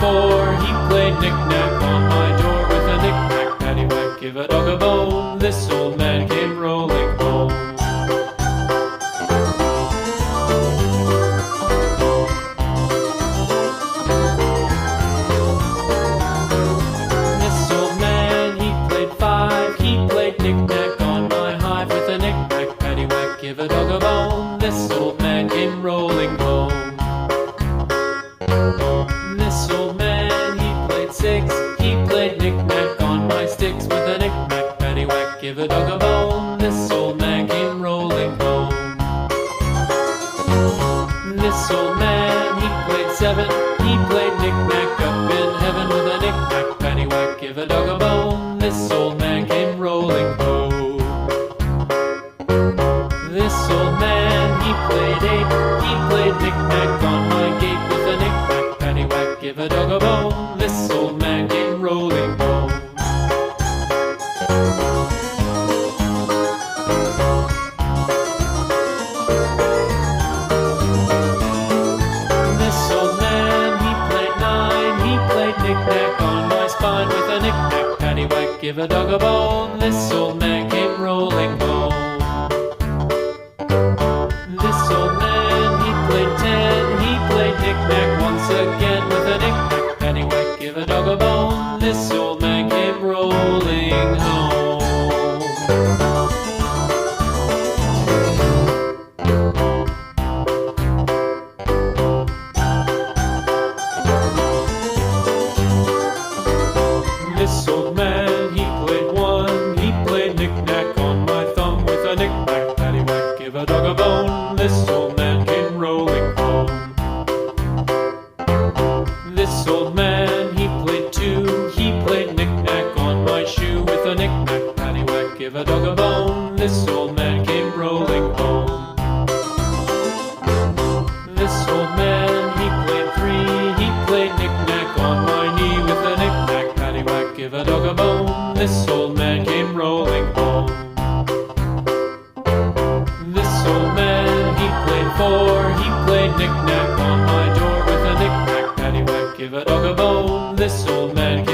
4. He played knick-knack on my door with a knick-knack, paddywhack, give a dog a bone. This old man came rolling home. This old man, he played 5. He played knick-knack on my hive with a knick-knack, paddywhack, give a dog a bone. This old man came rolling home. This old man, he played 6. He played knick-knack on my sticks with a knick-knack, paddywhack, give a dog a bone. This old man came rolling home. This old man, he played 7. He played knick-knack up in heaven with a knick-knack, paddywhack, give a dog a bone. This old man came rolling home. This old man, he played 8. He played knick-knack on my gate with a knick-knack, paddywhack, give a dog a bone. This old man came rolling home. This old man, he played 9. He played knick-knack on my spine with a knick-knack, paddywhack, give a dog a bone. This old man came rolling home. This old man, he played 10. He played knick-knack once again with a knick-knack, paddywhack, give a dog a bone. This old man came rolling home. This old man, he played 1. He played knick-knack on my thumb with a knick-knack, paddywhack, give a dog a bone. This old man came rolling home. This old man, he played 2. He played knick-knack on my shoe with a knick-knack, paddywhack, give a dog a bone. This old man came rolling home. This old man, he played 3. He played knick-knack on my knee with a knick-knack, paddywhack, give a dog a bone. This old man came rolling home. This old man, he played 4. He played knick-knack on my door with a knick-knack, paddywhack, give a dog a bone. This old man came